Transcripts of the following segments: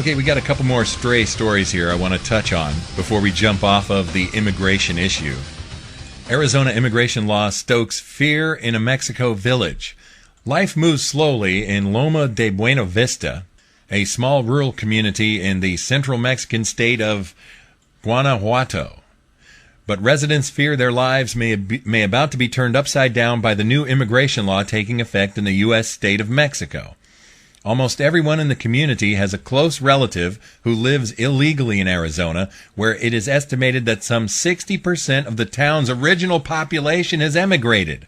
Okay, we got a couple more stray stories here I want to touch on before we jump off of the immigration issue. Arizona immigration law stokes fear in a Mexico village. Life moves slowly in Loma de Buena Vista, a small rural community in the central Mexican state of Guanajuato. But residents fear their lives may about to be turned upside down by the new immigration law taking effect in the U.S. state of Mexico. Almost everyone in the community has a close relative who lives illegally in Arizona, where it is estimated that some 60% of the town's original population has emigrated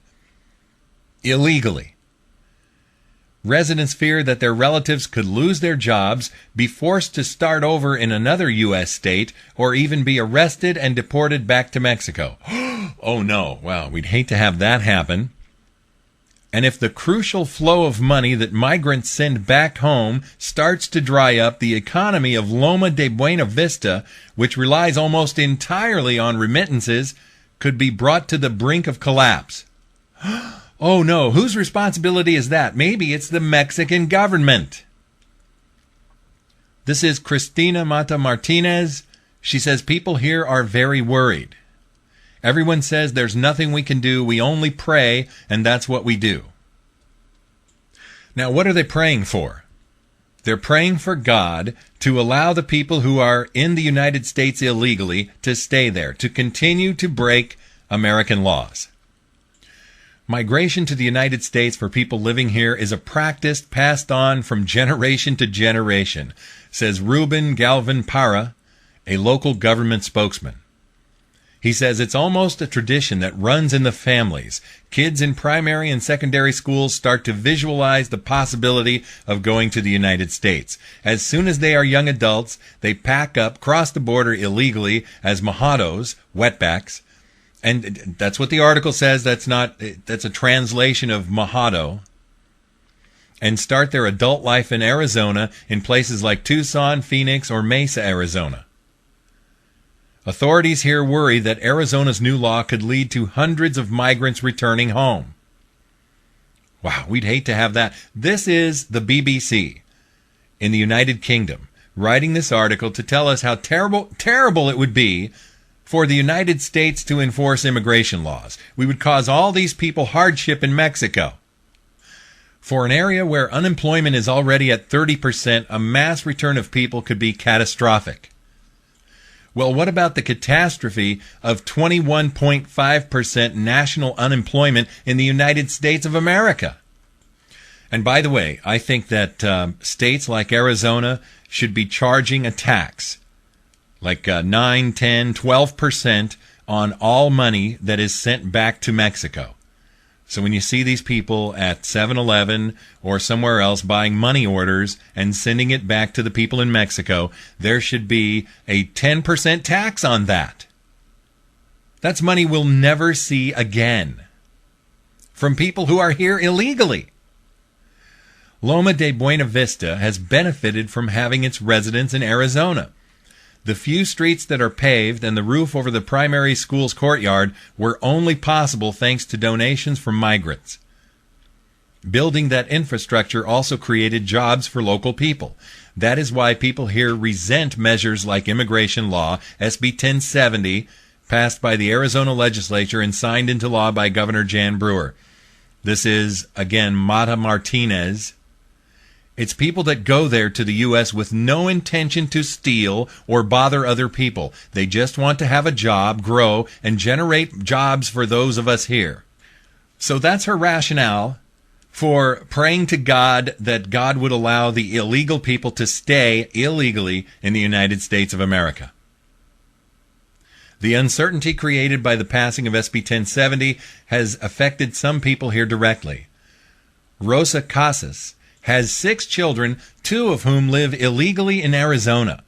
illegally. Residents fear that their relatives could lose their jobs, be forced to start over in another U.S. state, or even be arrested and deported back to Mexico. Oh no, well, we'd hate to have that happen. And if the crucial flow of money that migrants send back home starts to dry up, the economy of Loma de Buena Vista, which relies almost entirely on remittances, could be brought to the brink of collapse. Oh no, whose responsibility is that? Maybe it's the Mexican government. This is Cristina Mata Martinez. She says people here are very worried. Everyone says there's nothing we can do. We only pray, and that's what we do. Now, what are they praying for? They're praying for God to allow the people who are in the United States illegally to stay there, to continue to break American laws. Migration to the United States for people living here is a practice passed on from generation to generation, says Ruben Galvan Para, a local government spokesman. He says it's almost a tradition that runs in the families. Kids in primary and secondary schools start to visualize the possibility of going to the United States. As soon as they are young adults, they pack up, cross the border illegally as mojados, wetbacks. And that's what the article says. That's a translation of mojado. And start their adult life in Arizona in places like Tucson, Phoenix, or Mesa, Arizona. Authorities here worry that Arizona's new law could lead to hundreds of migrants returning home. Wow, we'd hate to have that. This is the BBC in the United Kingdom writing this article to tell us how terrible it would be for the United States to enforce immigration laws. We would cause all these people hardship in Mexico. For an area where unemployment is already at 30%, a mass return of people could be catastrophic. Well, what about the catastrophe of 21.5% national unemployment in the United States of America? And by the way, I think that states like Arizona should be charging a tax, like 9, 10, 12% on all money that is sent back to Mexico. So when you see these people at 7-Eleven or somewhere else buying money orders and sending it back to the people in Mexico, there should be a 10% tax on that. That's money we'll never see again from people who are here illegally. Loma de Buena Vista has benefited from having its residents in Arizona. The few streets that are paved and the roof over the primary school's courtyard were only possible thanks to donations from migrants. Building that infrastructure also created jobs for local people. That is why people here resent measures like immigration law, SB 1070, passed by the Arizona legislature and signed into law by Governor Jan Brewer. This is, again, Mata Martinez. It's people that go there to the U.S. with no intention to steal or bother other people. They just want to have a job, grow, and generate jobs for those of us here. So that's her rationale for praying to God that God would allow the illegal people to stay illegally in the United States of America. The uncertainty created by the passing of SB 1070 has affected some people here directly. Rosa Casas has 6 children, 2 of whom live illegally in Arizona.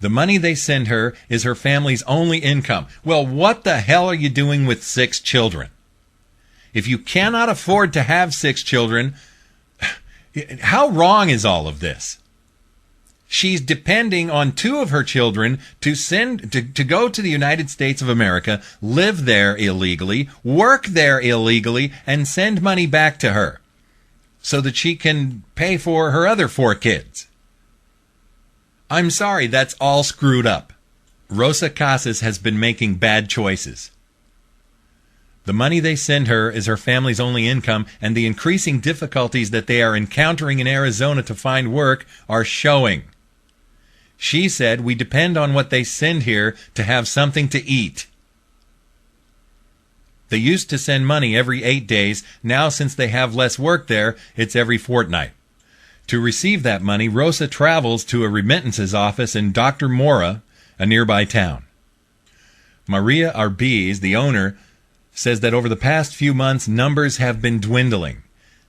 The money they send her is her family's only income. Well, what the hell are you doing with 6 children? If you cannot afford to have 6 children, how wrong is all of this? She's depending on 2 of her children to go to the United States of America, live there illegally, work there illegally, and send money back to her so that she can pay for her other 4 kids. I'm sorry, that's all screwed up. Rosa Casas has been making bad choices. The money they send her is her family's only income, and the increasing difficulties that they are encountering in Arizona to find work are showing. She said, we depend on what they send here to have something to eat. They used to send money every 8 days. Now, since they have less work there, it's every fortnight. To receive that money, Rosa travels to a remittances office in Dr. Mora, a nearby town. Maria Arbiz, the owner, says that over the past few months, numbers have been dwindling.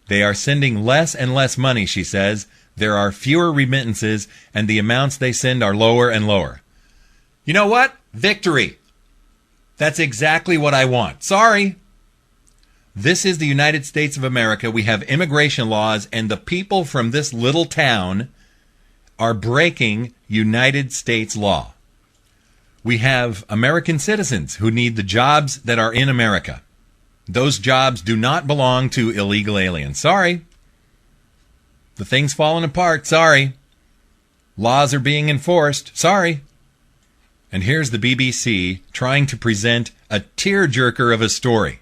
They are sending less and less money, she says. There are fewer remittances, and the amounts they send are lower and lower. You know what? Victory! That's exactly what I want. Sorry. This is the United States of America. We have immigration laws, and the people from this little town are breaking United States law. We have American citizens who need the jobs that are in America. Those jobs do not belong to illegal aliens. Sorry. The thing's falling apart. Sorry. Laws are being enforced. Sorry. And here's the BBC trying to present a tearjerker of a story.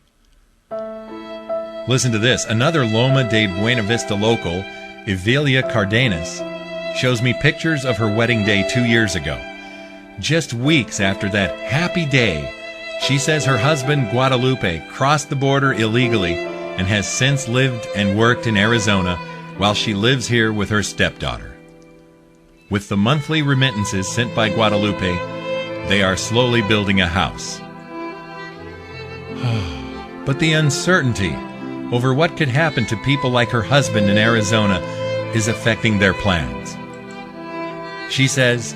Listen to this. Another Loma de Buena Vista local, Evelia Cardenas, shows me pictures of her wedding day 2 years ago. Just weeks after that happy day, she says her husband, Guadalupe, crossed the border illegally and has since lived and worked in Arizona while she lives here with her stepdaughter. With the monthly remittances sent by Guadalupe, they are slowly building a house. But the uncertainty over what could happen to people like her husband in Arizona is affecting their plans. She says,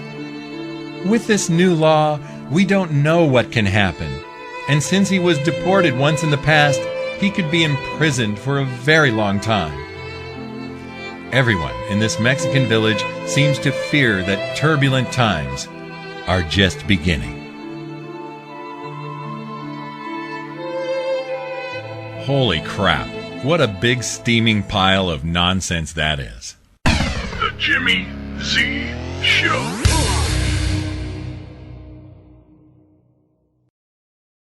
with this new law, we don't know what can happen. And since he was deported once in the past, he could be imprisoned for a very long time. Everyone in this Mexican village seems to fear that turbulent times are just beginning. Holy crap, what a big steaming pile of nonsense that is. The Jimmy Z Show.